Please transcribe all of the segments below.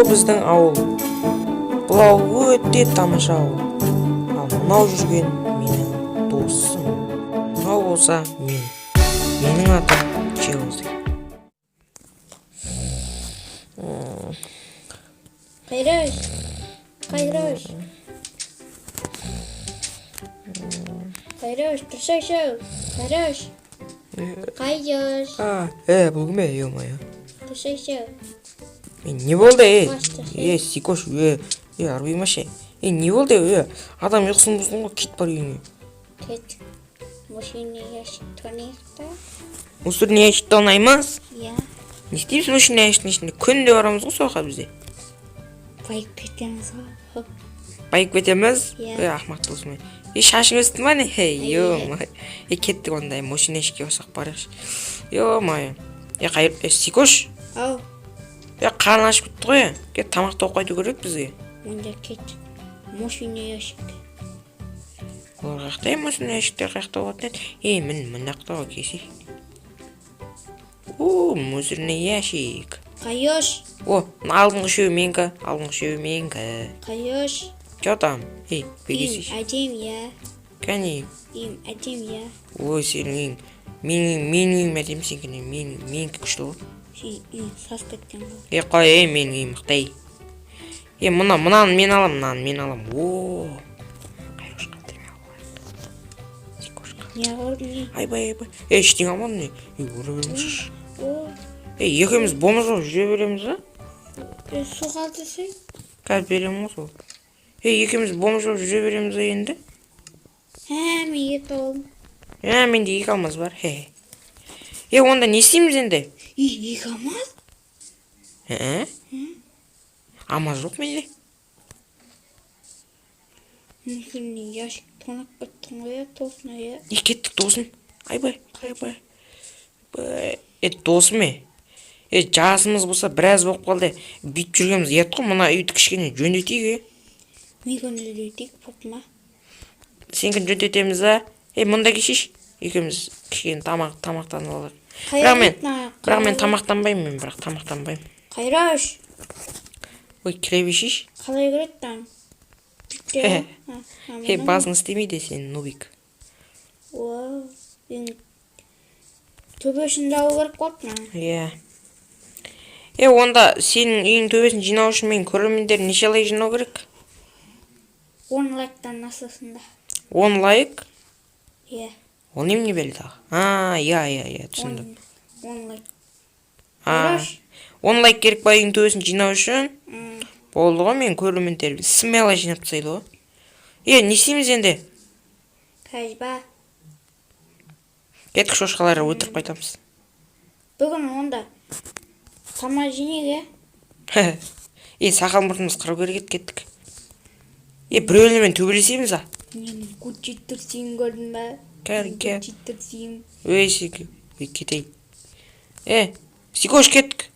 мынау біздің ауыл. Бұл ауыл өте тамаша ауыл. Ал мынау жүрген менің досым. Мынау болса мен. Менің атым Челси. Кайраш, тұрсайшы. Кайраш. Кайраш. Бұл кім ё-моё? Тұрсайшы. Не болды, Сикош, арбаймашы. Не болды, адам ұйқысын бұздың ғой, кет бар үйіңе. Кет. Машина ящик тонайықта. Мусорный ящикті ойнаймыз? Иә. Не істейміз машина ящиктің ішінде? Күнде барамыз ғой соқа бізде. Байып кетеміз ғой. Байып кетеміз? Иә. Ақмақ досым. Шашың өсті ма не? Ё-моё. Кеттік ондай машина ящикке барсақ барайықшы. Ё-моё. Сикош. Ау. Қарны ашып кетті ғой. Кет тамақ тауып қайту керек бізге. Онда кет. Машина ящик. Олар қақтай машина ящиктер қақта болатын еді. Мін қақтауға кесей. Мусорный ящик. Кайош. Алдыңғы үшеуі менікі. Кайош. Чё там? Бегесей. Им әдем, я. Кәне? Им әдем, я. Сенің менің әдем сенкіне, менікі күшті ғой. Сас кеткен ғой. Қой, менің мықтай. Мынаны мен алам. Қайрош қадырме алып. Сикошқа. Не ғырдың? Айбай. Ештең алмадың не? Өре бермешіш. Екеуміз болмыз ғой, жүре береміз ба? Су қалдысың? Қазір беремін ғой сол. Екеуміз болмыз ғой, жүре береміз ба енді? Мен ет олым. Менде екі алмаз бар. Онда не істейміз енді? Екі алмаз? Алмаз жоқ менде. Мүмкін яшық тонақ біттің ғой, тосын ая. Кеттік досым. Айбай. Досым жасымыз болса біраз болып қалды. Бүйтіп жүргеніміз ет қой, мұна үйді кішкене жөндетейік. Мен жөндетейік, попма. Сенкін жөндетеміз ба? Мұнда кешеш. Екеуміз кішкене тамақтанып алар. Бірақ мен тамақтанбаймын, Қайраш. Кіре бешеш. Қалай көреттің? Басың істемейді сен, нубик. Төбесін жауы керек қотма. Онда сенің үйің төбесін жинау үшін мен көрермендер неше лайк жинау керек? 10 лайктан асасында. 10 лайк? Ол немене белді? Түсіндім. 10 лайк. 10 лайк керек ба үйің төбесін жинау үшін? Болды ғой, мен көрермендер смело жинап тастайды ғой. Не істейміз енді? Қайба. Кетік шошқалары өтіріп қайтамыз. Бүгін онда тама жинеге. Сақал мұртымыз қыру керек кеттік. Біреулермен төбелесеміз а? Көтчеттірсейін көрдің ба? Көтчеттірсейін. Кетейін. Сикош кеттік.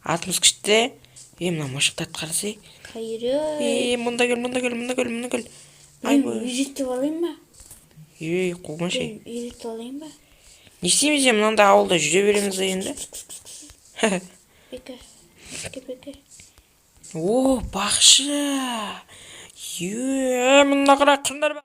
Атымыз күшті. Мына машықтарды қарасай. Қайры. Мұнда кел. Үйретіп алайын ба? Қуғыншы. Үйретіп алайын ба? Не істейміз мынанда ауылда жүре береміз енді? Беке. Бақшы. Мұнда қара қындар ба?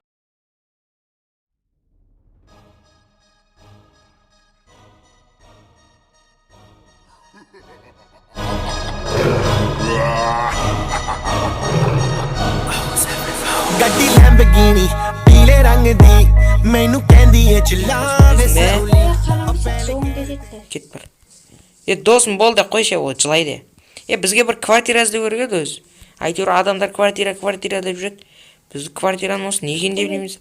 ਗੱਡੀ ਲੈਂਬਰਗਿਨੀ ਪੀਲੇ ਰੰਗ ਦੀ ਮੈਨੂੰ ਕਹਿੰਦੀ ਏ ਚਲਾ ਦੇ Кет бар. Досым болды, қойшы, ол жылайды. Бізге бір квартира іздеу керек еді өзі. Әйтеуір адамдар квартира деп жүреді. Біз квартираны осы неген деп білеміз.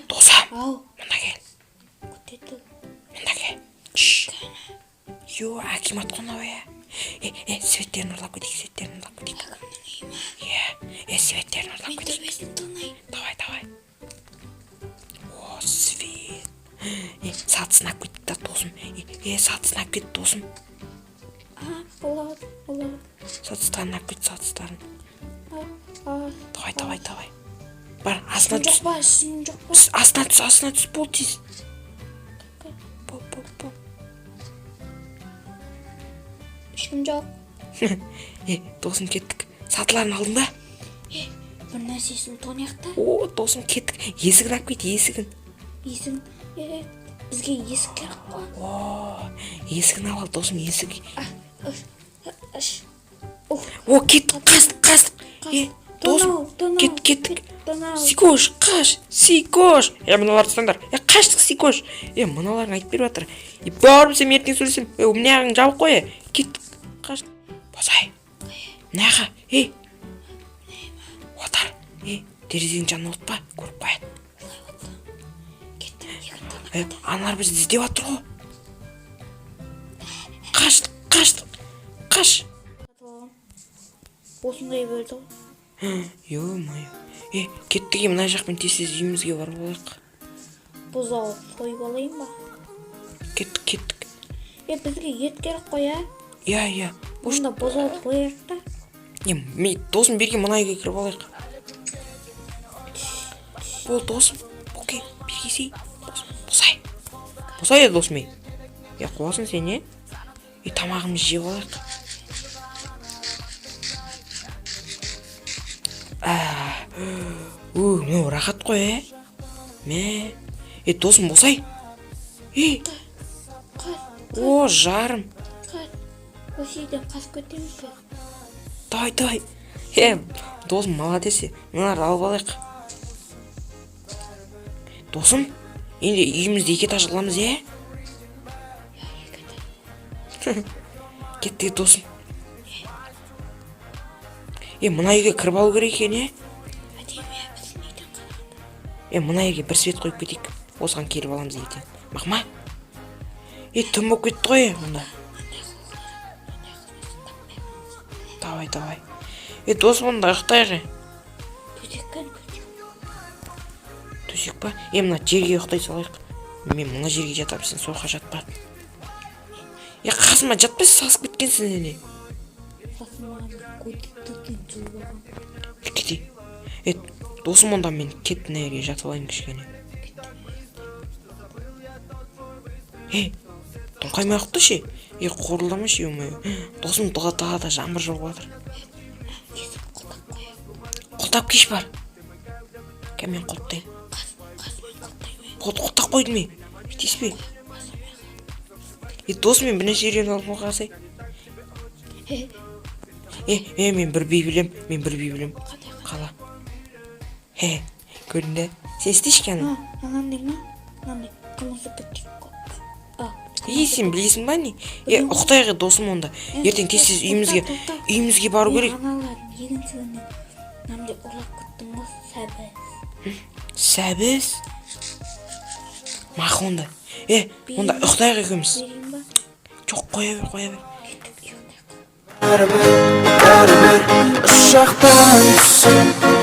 Досым, мұнда кел. Акимат қонау. Светтерін ұрлап кетейік. Светтерін ұрлап кетейік. Давай. Свет. Сатысына кетті досым. Сатысына кетті досым. Болады. Сатыстарын ап кетті, сатыстарын. Давай. Бар, астына түс. Астына түс, бол тез. Ешкім жоқ. Досым кеттік. Сатыларын алдың ба? Бір нәрсесін тоняқта. О, досым кеттік. Есігін алып кет, есігін. Есігін. Бізге есік керек қой. О, есігін ал, досым, есік. О, кеттік, қастық. Досым, кеттік. Сикош, қаш, сикош. Мыналарды ұстаңдар. Қаштық, сикош. Мыналарын айтып беріп жатыр. Барып сен ертең сөйлесем. Мынаяғын жабық қой. Кеттік, қаштық. Босай. Мынаға, отар. Терезенің жанына отпа, көріп қояды. Аналар бізді іздеп жатыр ғой. Қаш. Осындай бөлді ғой. Ё-моё. Кеттік, мына жақпен тез үйімізге барып алайық. Бұзауы сойып алайын ба? Кеттік. Бізге ет керек қой, Иә. Онда бұзауы сойып та. Досым берген мына үйге кіріп алайық. Бол, досым. Окей, бергесей. Босай, досым. Қуасың сен, тамағымызды жеп алайық. Мынау рахат қой, досым, босай. О, жарым. Осыйден қасып көтеміз бе? Давай. Досым, молодец. Мыналарды алып алайық. Досым, енді үйімізді екі этаж қыламыз, Кеттік, досым. Мына үйге кіріп алу керек екен, Мына үйге бір свет қойып кетейік. Осыған келіп аламыз ертең. Мақма? Түн болып кетті ғой, онда. Давай. Досым, онда ұйықтайық. Төсек па? Мына жерге ұйықтай салайық. Мен мына жерге жатам, сен соқа жатпа. Қасыма жатпайсың, сасып кеткенсің, Кетей. Досым, онда мен кет мына жерге жатып алайын кішкене. Тоңқаймай ұйықта ше? Қорылдама ше, Досым, тағада жаңбыр жауып жатыр. Құлтап кеш бар. Мен құлттайын. Құлтақ қойдым мен. Бітеспе. Досым, мен бірнеше жерден алып қалсай. Мен бір бей білем. Қала. Көрінді. Сен істеші кәні? Анандай қымызы бітті. Сен білесің ба не? Ұқтайғы, досым, онда. Ертең тез үйімізге бару керек. Аналарын егінсігінен намды ұрлап күттің ғой, Сәбіз? Мақ онда. Онда ұқтайғы екеуміз. Жоқ, қоя бер. Бәрібір ұшақтан түсіп